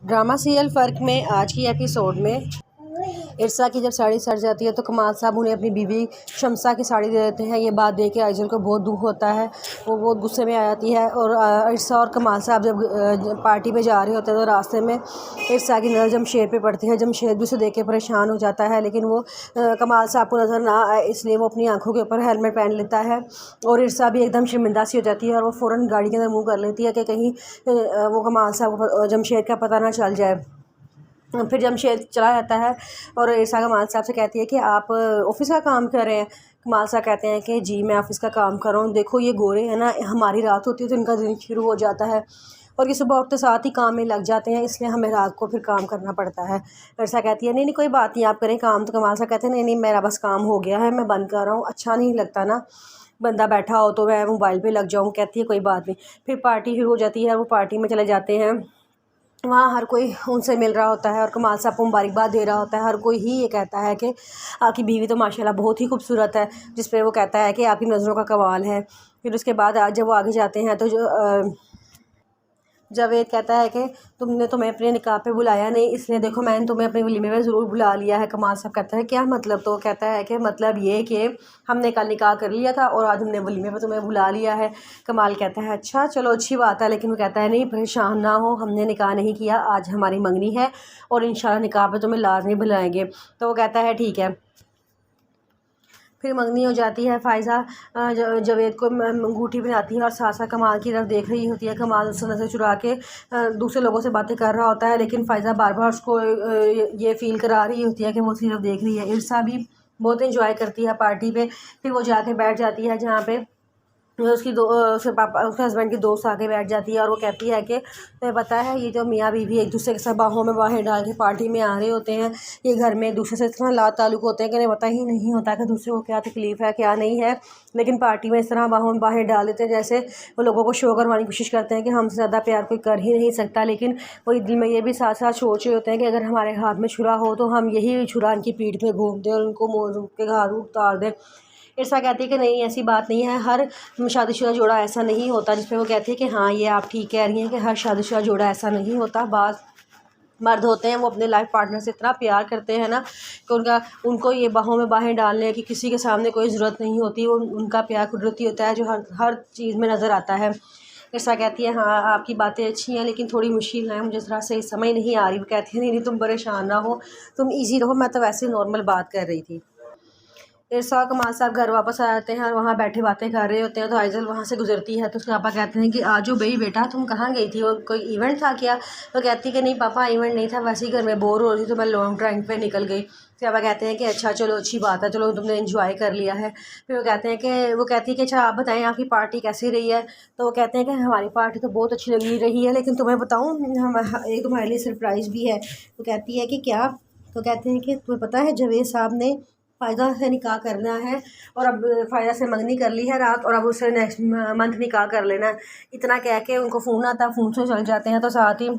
Drama serial फ़र्क में आज की एपिसोड में इरसा की जब साड़ी सड़ जाती है तो कमाल साहब उन्हें अपनी बीवी शम्सा की साड़ी दे देते हैं। ये बात देख के आइज़ल को बहुत दुख होता है, वो बहुत गुस्से में आ जाती है। और इरसा और कमाल साहब जब पार्टी पे जा रहे होते हैं तो रास्ते में इरसा की नज़र जमशेद पे पड़ती है। जमशेद भी उसे देख के परेशान हो जाता है, लेकिन वो कमाल साहब को नज़र ना आए इसलिए वो अपनी आंखों के ऊपर हेलमेट पहन लेता है। और इरसा भी एकदम शर्मिंदा सी हो जाती है और वो फ़ौरन गाड़ी के अंदर मुँह कर लेती है कि कहीं वो कमाल साहब को जमशेद का पता ना चल जाए। फिर जमशेद चला जाता है और इरसा कमाल साहब से कहती है कि आप ऑफ़िस का काम कर रहे हैं। कमाल साहब कहते हैं कि जी मैं ऑफ़िस का काम कर रहा हूँ, देखो ये गोरे हैं ना, हमारी रात होती है तो इनका दिन शुरू हो जाता है और ये सुबह उठते साथ ही काम में लग जाते हैं, इसलिए हमें रात को फिर काम करना पड़ता है। इरसा कहती है नहीं नहीं कोई बात नहीं, आप करें काम। तो कमाल साहब कहते हैं नहीं नहीं मेरा बस काम हो गया है, मैं बंद कर रहा हूँ, अच्छा नहीं लगता ना बंदा बैठा हो तो मैं मोबाइल पर लग जाऊँ। कहती है कोई बात नहीं। फिर पार्टी शुरू हो जाती है, वो पार्टी में चले जाते हैं। वहाँ हर कोई उनसे मिल रहा होता है और कमाल साहब को मुबारकबाद दे रहा होता है। हर कोई ही ये कहता है कि आपकी बीवी तो माशाल्लाह बहुत ही खूबसूरत है, जिस पे वो कहता है कि आपकी नज़रों का कमाल है। फिर उसके बाद आज जब वो आगे जाते हैं तो जावेद कहता है कि तुमने तुम्हें अपने निकाह पे बुलाया नहीं, इसलिए देखो मैंने तुम्हें अपने वलीमे में ज़रूर बुला लिया है। कमाल साहब कहता है क्या मतलब? तो कहता है कि मतलब ये कि हमने कल निकाह कर लिया था और आज हमने वलीमे पे तुम्हें बुला लिया है। कमाल कहता है अच्छा चलो अच्छी बात है, लेकिन वो कहता है नहीं परेशान ना हो, हमने निकाह नहीं किया, आज हमारी मंगनी है और इंशाल्लाह निकाह पे तुम्हें लाजमी बुलाएंगे। तो वो कहता है ठीक है। फिर मंगनी हो जाती है। फ़ाइज़ा जावेद को अंगूठी बनाती है और साथ साथ कमाल की तरफ देख रही होती है। कमाल उससे नज़र चुरा के दूसरे लोगों से बातें कर रहा होता है, लेकिन फ़ाइज़ा बार बार उसको ये फ़ील करा रही होती है कि वो उसकी तरफ देख रही है। इरसा भी बहुत इंजॉय करती है पार्टी पे। फिर वो जाके बैठ जाती है जहाँ पे उसकी उसके पापा उसके हस्बैंड की दोस्त आके बैठ जाती है और वो कहती है कि तुम्हें पता है ये जो मियाँ बीवी एक दूसरे के साथ बाहों में बाहें डाल के पार्टी में आ रहे होते हैं, ये घर में एक दूसरे से इतना ला ताल्लुक़ होते हैं कि इन्हें पता ही नहीं होता कि दूसरे को क्या तकलीफ़ है क्या नहीं है, लेकिन पार्टी में इस तरह बाहों में बाहें डाल देते हैं जैसे वो लोगों को शो करवाने की कोशिश करते हैं कि हमसे ज़्यादा प्यार कोई कर ही नहीं सकता। लेकिन वो दिल में ये भी साथ साथ सोच रहे होते हैं कि अगर हमारे हाथ में छुरा हो तो हम यही छुरा उनकी पीठ पर घूम दें और उनको मोड़ के घाव उतार दें। इरसा कहती है कि नहीं ऐसी बात नहीं है, हर शादीशुदा जोड़ा ऐसा नहीं होता। जिस पे वो कहती है कि हाँ ये आप ठीक कह रही हैं कि हर शादीशुदा जोड़ा ऐसा नहीं होता। बाज़ मर्द होते हैं वो अपने लाइफ पार्टनर से इतना प्यार करते हैं ना कि उनको ये बाहों में बाहें डालने की किसी के सामने कोई ज़रूरत नहीं होती। वो उनका प्यार कुदरती होता है जो हर चीज़ में नज़र आता है। इरसा कहती है हाँ आपकी बातें अच्छी हैं लेकिन थोड़ी मुश्किल है, मुझे ज़रा सही समझ नहीं आ रही। वो कहती है नहीं नहीं तुम परेशान ना हो, तुम ईजी रहो, मैं तो वैसे नॉर्मल बात कर रही थी। इरसा कमाल साहब घर वापस आ जाते हैं और वहाँ बैठे बातें कर रहे होते हैं। तो आइज़ल वहाँ से गुजरती है तो उसके पापा कहते हैं कि आजो बई बेटा तुम कहाँ गई थी, और कोई इवेंट था क्या? तो कहती है कि नहीं पापा इवेंट नहीं था, वैसे ही घर में बोर हो रही थी तो मैं लॉन्ग ड्राइव पे निकल गई। फिर पापा कहते हैं कि अच्छा चलो अच्छी बात है, चलो तुमने एंजॉय कर लिया है। फिर वो कहते हैं कि वो कहती है कि अच्छा आप बताएं आपकी पार्टी कैसी रही है? तो वो कहते हैं कि हमारी पार्टी तो बहुत अच्छी लगी रही है, लेकिन तुम्हें बताऊँ हम एक तुम्हारे लिए सरप्राइज़ भी है। वो कहती है कि क्या? तो कहते हैं कि तुम्हें पता है जावेद साहब ने फ़ायदा से निकाह करना है और अब फ़ायदा से मंगनी कर ली है रात और अब उससे नेक्स्ट मंथ निकाह कर लेना है। इतना कह के उनको फ़ोन आता है, फ़ोन से चल जाते हैं। तो साथ ही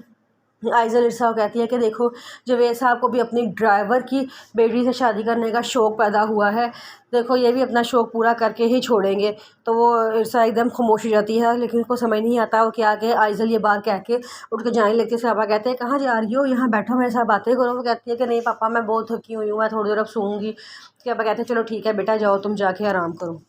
आइज़ल इरसा को कहती है कि देखो जावेद साहब को भी अपनी ड्राइवर की बेटी से शादी करने का शौक़ पैदा हुआ है, देखो ये भी अपना शौक़ पूरा करके ही छोड़ेंगे। तो वो इरसा एकदम खामोश हो जाती है, लेकिन उसको समझ नहीं आता वो क्या कहे। आइज़ल ये बात कह के उठ के जाने लगती है। पापा कहते हैं कहाँ जा रही हो, यहाँ बैठो मेरे साथ बातें करो। वो कहती है कि नहीं पापा मैं बहुत थकी हुई हूँ, मैं थोड़ी देर अब सोऊंगी। उसके पापा कहते हैं चलो ठीक है बेटा जाओ तुम जाके आराम करो।